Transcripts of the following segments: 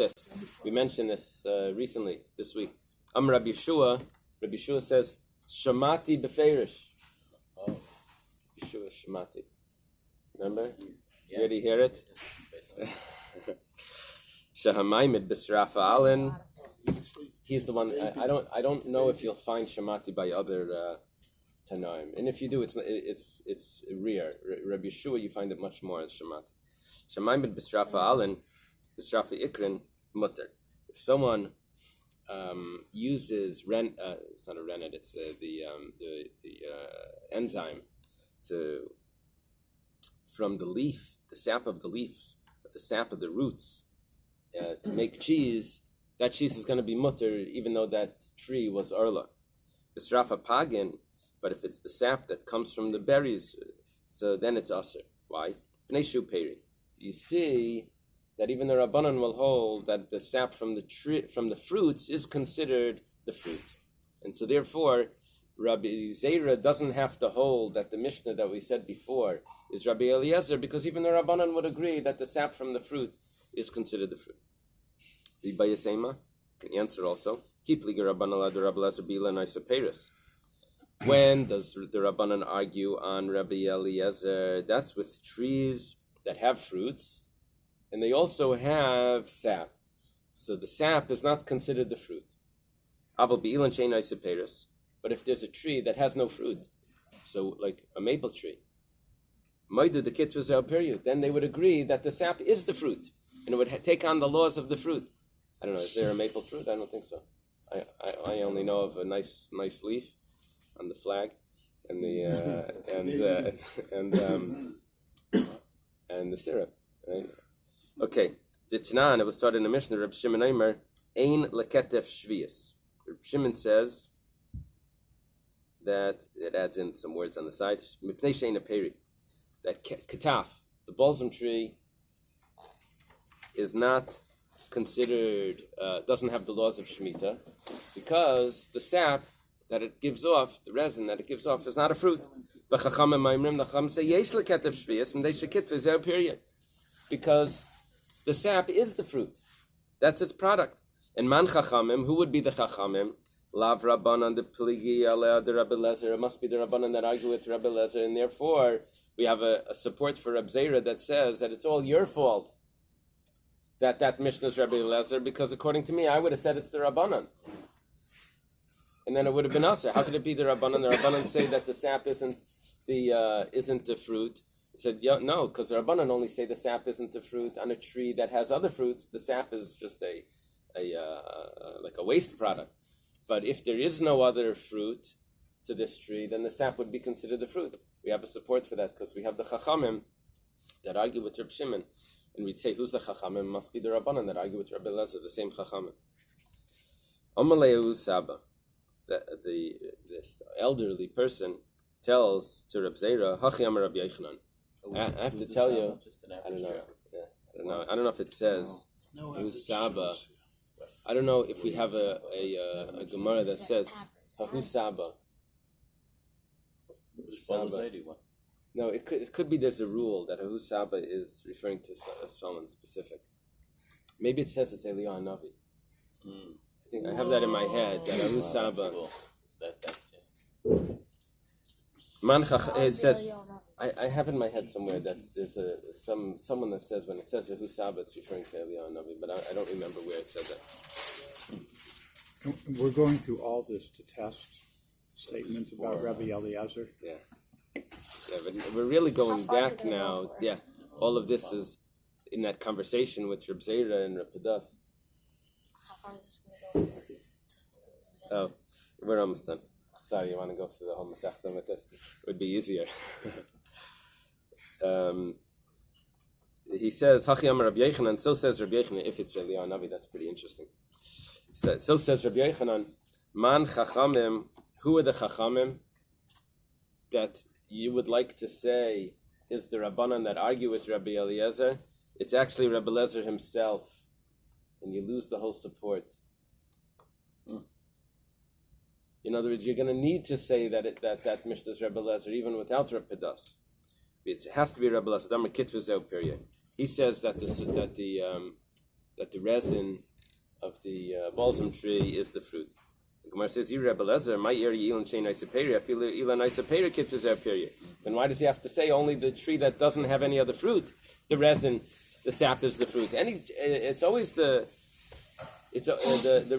this. We mentioned this recently this week. Rabbi Yeshua says Shamati beferish. Oh, Yeshua Shamati. Remember? You already hear it? Shahamayimid Bisrafa Allen. He's the one. I don't know if you'll find Shamati by other Tanaim, and if you do, it's rare. Rabbi Yeshua, you find it much more as Shamati. Shahamayimid Bisrafa Allen, Bisrafa Ikrin Mutter. If someone uses it's not a rennet, it's the enzyme from the leaf, the sap of the leaves, the sap of the roots, to make cheese. That cheese is going to be mutter, even though that tree was orla. Bisrafa pagin, but if it's the sap that comes from the berries, so then it's aser. Why? Pnei shu peri. You see that even the Rabbanan will hold that the sap from the tree, from the fruits, is considered the fruit, and so therefore, Rabbi Zera doesn't have to hold that the Mishnah that we said before is Rabbi Eliezer, because even the Rabbanan would agree that the sap from the fruit is considered the fruit. The Bayasema can answer also. Keep liga Rabbanan the Rabbi Eliezer bila naisa peris. When does the Rabbanan argue on Rabbi Eliezer? That's with trees that have fruits, and they also have sap. So the sap is not considered the fruit. Aval bi'ilan shein naisa peris. But if there's a tree that has no fruit, so like a maple tree, then they would agree that the sap is the fruit, and it would take on the laws of the fruit. I don't know, is there a maple fruit? I don't think so. I only know of a nice leaf on the flag, and the and the syrup. Right? Okay, the Tanan, it was taught in the Mishnah. Reb Shimon Eimer, ein leketef shvius. Reb Shimon says that it adds in some words on the side. Mipnei shein aperi. That kataf, the balsam tree, is not considered, doesn't have the laws of Shemitah, because the sap that it gives off, the resin that it gives off, is not a fruit. The Chacham say yesh leketef shvius mipnei shekitva zeh period, because the sap is the fruit. That's its product. And man Chachamim, who would be the Chachamim? Lav Rabbanan the Pligi Aleh the Rabbi Lezer. It must be the Rabbanan that argue with Rabbi Lezer, and therefore we have a support for Reb Zera that says that it's all your fault that Mishnah is Rabbi Lezer, because according to me, I would have said it's the Rabbanan, and then it would have been us. How could it be the Rabbanan? The Rabbanan say that the sap isn't the fruit. He said, yeah, no, because the Rabbanan only say the sap isn't the fruit on a tree that has other fruits. The sap is just a waste product. But if there is no other fruit to this tree, then the sap would be considered the fruit. We have a support for that because we have the Chachamim that argue with Reb Shimon. And we'd say, who's the Chachamim? Must be the Rabbanan that argue with Rabbi Lezer, the same Chachamim. Amaleu Saba, this elderly person tells to Reb Zera, Hachi Amar Rabbi Yochanan. I have to tell you, I don't know. Yeah, I don't know if it says who's Saba. I don't know if we have a Gemara that says Hahu Saba. No, it could be there's a rule that Hahu Saba is referring to someone specific. Maybe it says it's Eily Navi. I think I have that in my head. That Hahu Saba. It says I have in my head somewhere that there's someone that says when it says Hahu Saba it's referring to Eily Navi, but I don't remember where it says it. We're going through all this to test statements about Rabbi Eliezer. Yeah, but we're really going back now. Yeah, all of this is in that conversation with Reb Zera and Reb Padas. How far is this going to go? Oh, we're almost done. Sorry, you want to go through the whole Masechta with this? It would be easier. He says, Hachi Amar Rabbi Yochanan, so says Rabbi Yochanan, if it's Eily Navi, that's pretty interesting. So says Rabbi Yochanan, Man Chachamim, who are the Chachamim that you would like to say is the Rabbanan that argue with Rabbi Eliezer? It's actually Rabbi Eliezer himself, and you lose the whole support. In other words, you're going to need to say that Mishnah is Rabbi Eliezer even without Reb Padas. It has to be Rabbi Eliezer. Period. He says that the that the resin of the balsam tree is the fruit. The Gemara says, "You Rebbe Lezer, my ear Elan chain isoperi. I feel Elan isoperi kitzvah zer period." Then why does he have to say only the tree that doesn't have any other fruit? The resin, the sap is the fruit. It's always the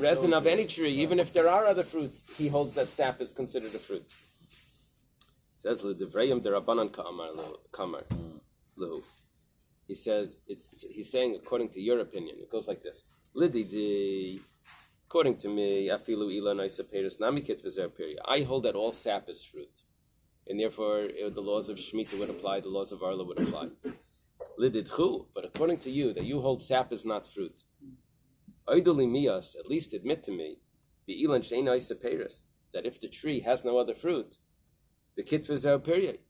resin of any tree, even if there are other fruits. He holds that sap is considered a fruit. It says l'divrayim derabanan kamar lahu. He says he's saying according to your opinion. It goes like this: Lididi. According to me, afilu ilan isaperis nami kitzvah period. I hold that all sap is fruit, and therefore the laws of Shemitah would apply, the laws of Arla would apply. Lididchu, but according to you, that you hold sap is not fruit. Oiduli miyas, at least admit to me, be ilan sheina isaperis, that if the tree has no other fruit, the kitzvah period,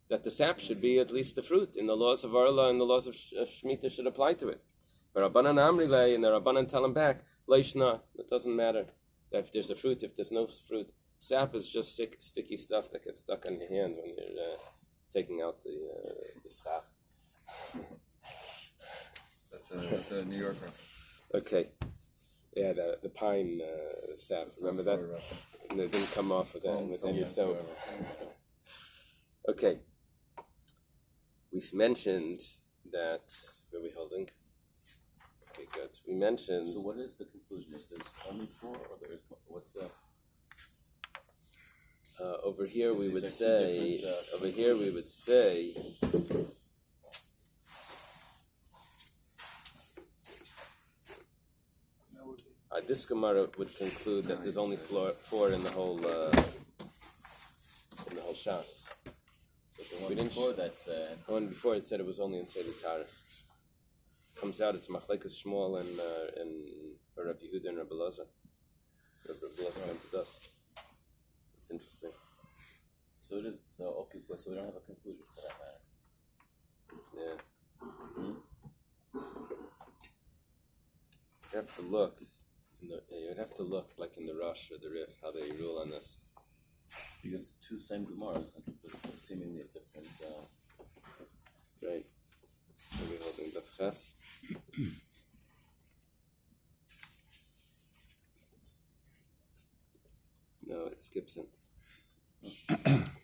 that the sap should be at least the fruit, and the laws of Arla and the laws of Shemitah should apply to it. But Rabbanan Amrilei, and the Rabbanan tell him back, Leishna, it doesn't matter if there's a fruit, if there's no fruit. Sap is just sticky stuff that gets stuck on your hand when you're taking out the schach. That's a New Yorker. Okay. Yeah, the pine sap. Remember that? And it didn't come off with any soap. Okay. We mentioned that, where are we holding? Okay, good. We mentioned. So what is the conclusion? Is there's only 4, or there's what's the? Over here we would say. Over here we would say. This Gemara would conclude that there's only 4 in the whole Shas. But the one before that said. The one before it said it was only in Seder Taras. Comes out, it's Machlekes Shmuel and Rabbi Yehuda and Rabbi Lezer. Rabbi Lezer went to dust. It's interesting. So it is. So okay, so we don't have a conclusion for that matter. Yeah. You have to look. You'd have to look like in the Rush or the Rif how they rule on this. Because 2 same Gemaras, but seemingly different. Right. Are we holding the Ches? No, it skips him.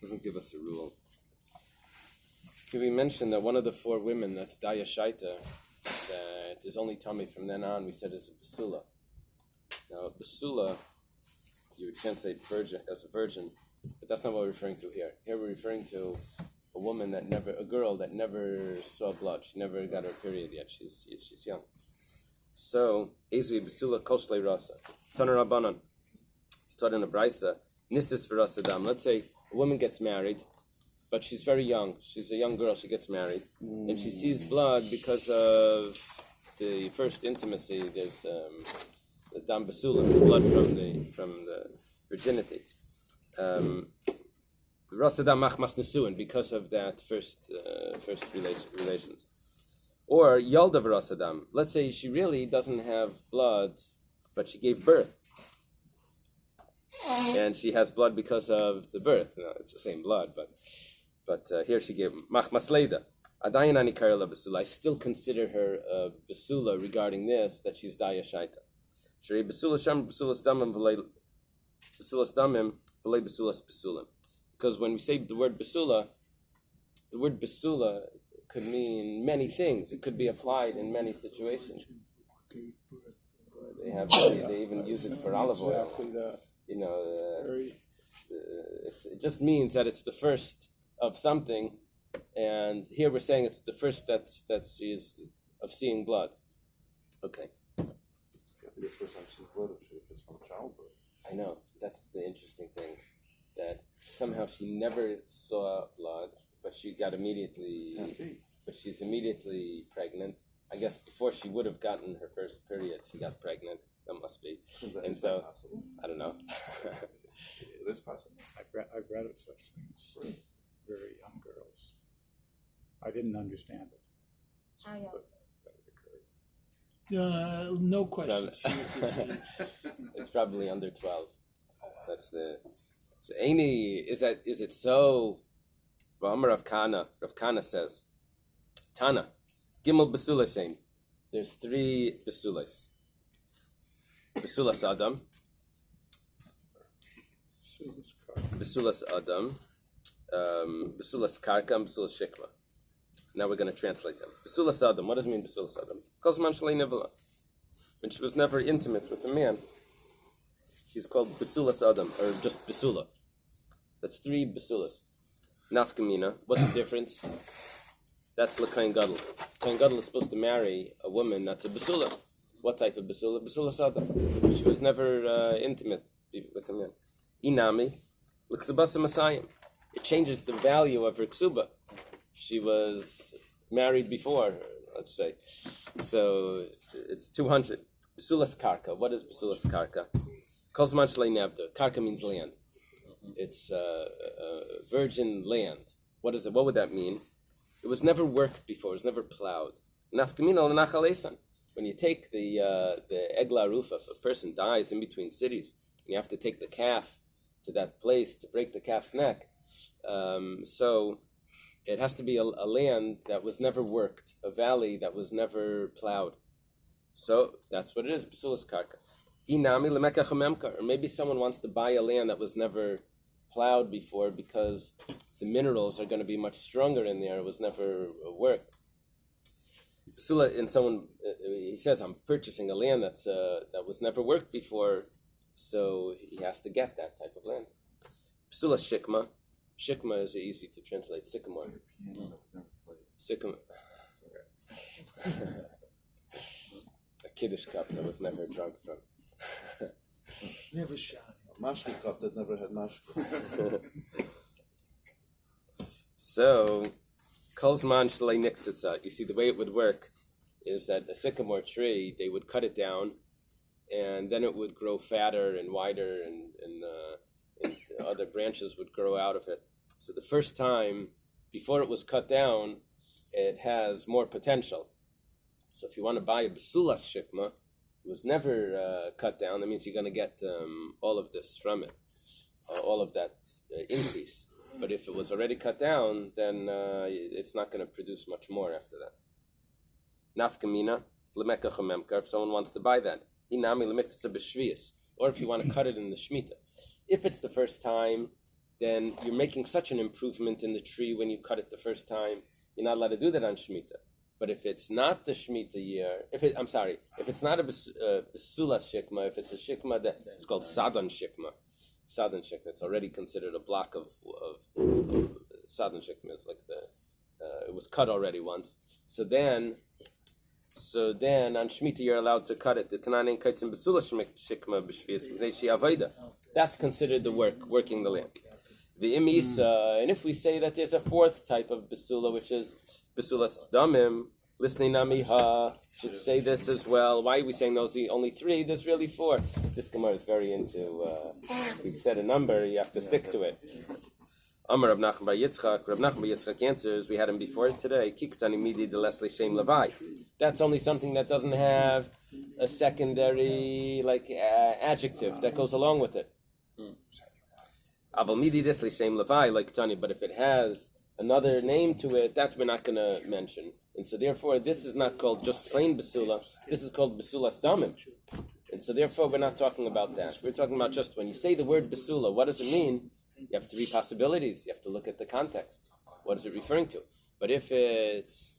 Doesn't give us a rule. Can we mention that one of the 4 women that's Daya Shaita, that is only tummy from then on, we said is a Basula. Now, Basula, you would translate virgin as a virgin, but that's not what we're referring to here. Here we're referring to a girl that never saw blood. She never got her period yet. She's young. So, Ezri Basula Koshle Rasa. Taner Rabbanan. It's taught in a Braisa. Nisis V'Rasadam. Let's say a woman gets married, but she's very young. She's a young girl. She gets married, and she sees blood because of the first intimacy. There's the Dam Basula, blood from the virginity. Rasadam Machmas Nesuin, because of that first relations. Or Yalda V'Rasadam. Let's say she really doesn't have blood, but she gave birth. And she has blood because of the birth. No, it's the same blood, but here she gave Machmas Leida. Adayin Ani Karela Basula. I still consider her Basula regarding this, that she's Daya Shaita. Shrei Basula Sham Basulas Damim V'lei Basulas Basulim. Because when we say the word Basula could mean many things. It could be applied in many situations. They even use it for olive oil. It just means that it's the first of something, and here we're saying it's the first that she is of seeing blood. Okay. The first time she's blood if it's from childbirth. I know, that's the interesting thing, that somehow she never saw blood, but she's immediately pregnant. I guess before she would have gotten her first period, she got pregnant. That must be. And so, possible? I don't know. It is possible. I've read of such things. Very young girls. I didn't understand it. How young? But it occurred. No questions. It's probably under 12. That's the. So, Eily, is it so? Well, Rav Kana says, Tana, Gimel Basula Sein. there's three basulas. Basulas Adam, Basulas Adam, Basulas Karka, and Basulas Shikma. Now we're going to translate them. Basulas Adam, what does it mean Basulas Adam? Kozman Shalei Nivela. When she was never intimate with a man, she's called Basulas Adam, or just Basula. That's three Basulas. Nafkamina, what's the difference? That's L'Kain Gadol. Kain Gadol is supposed to marry a woman that's a Basula. What type of Basula? Basula Sada. She was never intimate with a man. Inami, L'Ksubasa Masayim. It changes the value of her Ksuba. She was married before, let's say. So it's 200. Basulas Karka. What is Basulas Karka? Kozman Shlei Nevda. Karka means land. It's virgin land. What is it? What would that mean? It was never worked before. It was never plowed. Nafkamina l'nachalesan. When you take the egla rufa, if a person dies in between cities, and you have to take the calf to that place to break the calf's neck, so it has to be a land that was never worked, a valley that was never plowed. So that's what it is. Basulas karka. Inami lemekach hamemkar. Or maybe someone wants to buy a land that was never plowed before because the minerals are going to be much stronger in there. It was never worked. Basula, and someone he says, "I'm purchasing a land that was never worked before," so he has to get that type of land. Basula shikma. Shikma is easy to translate. Sycamore. Sycamore. A kiddush cup that was never drunk from. Never shy. A mashki cup that never had mashki. So, kolzman shlei niktzitza. You see, the way it would work is that a sycamore tree, they would cut it down, and then it would grow fatter and wider, and other branches would grow out of it. So the first time, before it was cut down, it has more potential. So if you want to buy a basulas shikma, it was never cut down, that means you're going to get all of this from it, all of that increase. But if it was already cut down, then it's not going to produce much more after that. Nafkamina, lemekach hamemkar, if someone wants to buy that. Inami lemektzah b'shviyas, or if you want to cut it in the Shemitah. If it's the first time, then you're making such an improvement in the tree when you cut it the first time, you're not allowed to do that on Shemitah. But if it's not the Shemitah year, if it's not a Basulas Shikma, if it's a Shikma that it's called Sadan Shikma, it's already considered a block of Sadan Shikma. It's like it was cut already once. So then on Shemitah you're allowed to cut it. The Tananin Kaitzim Basulas Shikma B'Shvius V'Neishi Avaida. That's considered the working the land. The imisa, and if we say that there's a fourth type of basula, which is basulas damim, listening namiha, should say this as well. Why are we saying those only three? There's really four. This Gemara is very into. We've said a number, you have to stick to it. Amar Rav Nachman bar Yitzchak. Rav Nachman bar Yitzchak answers. We had him before today. Kiktani midi de lesle shem levai. That's only something that doesn't have a secondary adjective that goes along with it. Aval midi this l'shem levai like Tani, but if it has another name to it, that we're not going to mention, and so therefore this is not called just plain basula. This is called basulas damim, and so therefore we're not talking about that. We're talking about just when you say the word basula, what does it mean? You have three possibilities. You have to look at the context. What is it referring to? But if it's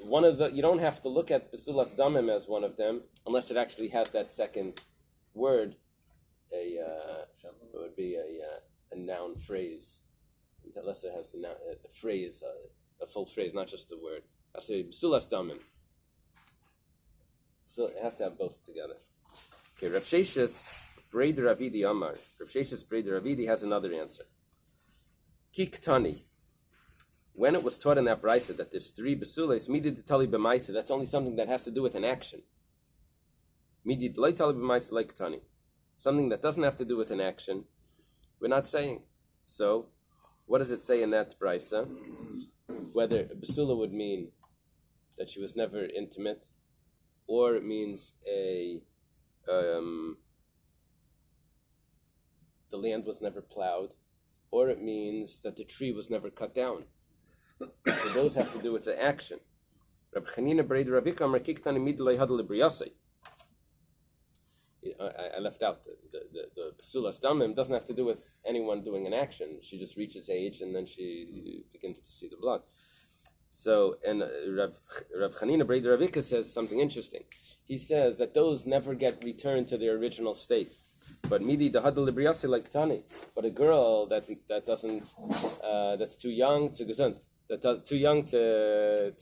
one of the, you don't have to look at basulas damim as one of them unless it actually has that second word. It would be a noun phrase, unless it has a phrase, a full phrase, not just a word. I say basulas damim. So it has to have both together. Okay, Rav Sheshis Brei de Ravidi Amar. Rav Sheshis Brei de Ravidi has another answer. Kiktani. When it was taught in that brisa that there's three basulas, midid detali b'maisa. That's only something that has to do with an action. Midid lo tali b'maisa like tani. Something that doesn't have to do with an action, we're not saying. So, what does it say in that brisa? Whether a basula would mean that she was never intimate, or it means the land was never plowed, or it means that the tree was never cut down. So those have to do with the action. Rab Chanina Bered Ravika Amar Kiktani Midlei Hadal Libriyasei. I left out the Pasulas Damim doesn't have to do with anyone doing an action. She just reaches age and then she begins to see the blood. So, and Rav Chanina Bered Ravika says something interesting. He says that those never get returned to their original state. But midi dahadal libriyasi like tani. But a girl that doesn't that's too young to gesund, too young to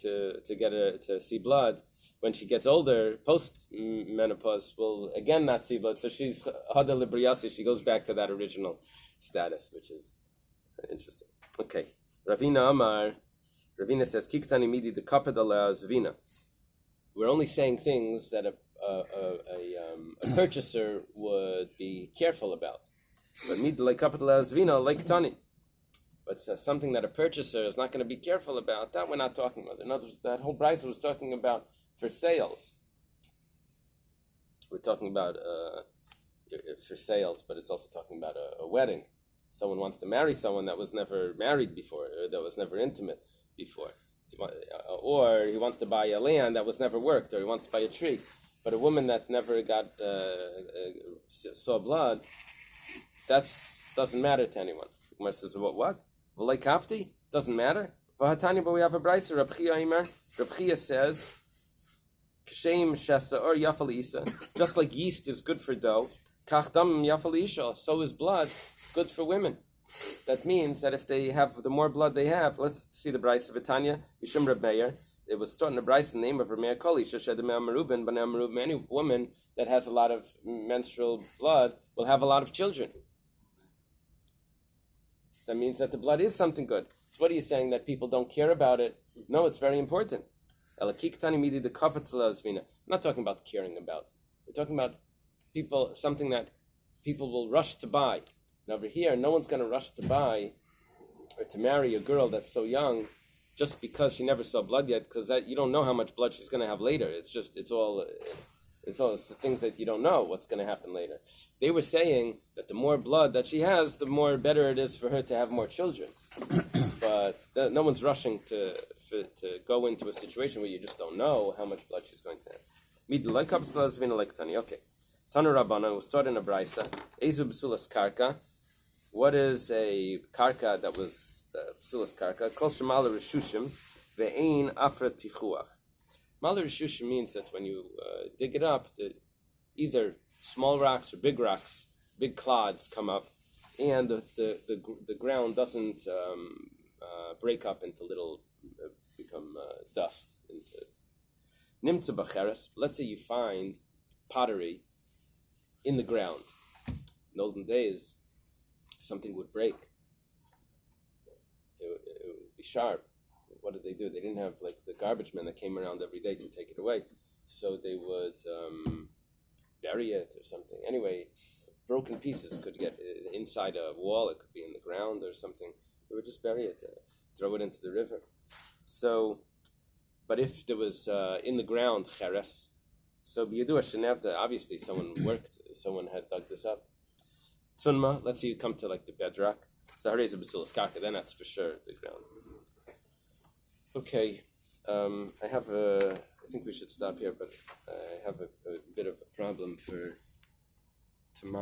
see blood, when she gets older, post menopause, will again not see blood. So she's hadal libriyasi. She goes back to that original status, which is interesting. Okay, Ravina says kiktani midi the kapadala zvina. We're only saying things that a purchaser would be careful about. But midlei kapadala zvina like tani. But something that a purchaser is not going to be careful about, that we're not talking about. In other words, that whole Bais was talking about for sales. We're talking about for sales, but it's also talking about a wedding. Someone wants to marry someone that was never married before, or that was never intimate before. Or he wants to buy a land that was never worked, or he wants to buy a tree. But a woman that never saw blood, that doesn't matter to anyone. Gemara says, what? V'lei kapti? Doesn't matter? V'hatani, but we have a brayser. Rab Chia says, Kshem shesa'or yafal isa. Just like yeast is good for dough, kach damim yafal isha. So is blood good for women. That means that if they have, the more blood they have, let's see the brayser of Tanya, Yishim Reb Meir. It was taught in the brayser in the name of Reb Meir Koli, any woman that has a lot of menstrual blood will have a lot of children. That means that the blood is something good. So what are you saying, that people don't care about it? No, it's very important. I'm not talking about caring about. We're talking about something that people will rush to buy. And over here, no one's going to rush to buy or to marry a girl that's so young just because she never saw blood yet, because you don't know how much blood she's going to have later. It's the things that you don't know what's going to happen later. They were saying that the more blood that she has, the more better it is for her to have more children. But no one's rushing to go into a situation where you just don't know how much blood she's going to have. Okay. Tanu Rabbana was taught in a braysa. Ezu b'sulas karka. What is a karka that was b'sulas karka? Kol shemal reshushim ve'ein afra tichuach. Mal reshushim means that when you dig it up, either small rocks or big rocks, big clods come up, and the ground doesn't break up into little, become dust. Nimtza b'cheres. Let's say you find pottery in the ground. In olden days, something would break. It would be sharp. What did they do? They didn't have like the garbage men that came around every day to take it away. So they would bury it or something. Anyway, broken pieces could get inside a wall. It could be in the ground or something. They would just bury it, throw it into the river. So, but if there was in the ground cheres, so b'yadua shenevda, obviously someone had dug this up. Tunma, let's say you come to like the bedrock. Sahareza b'silas kaka, then that's for sure the ground. Okay, I think we should stop here, but I have a bit of a problem for tomorrow.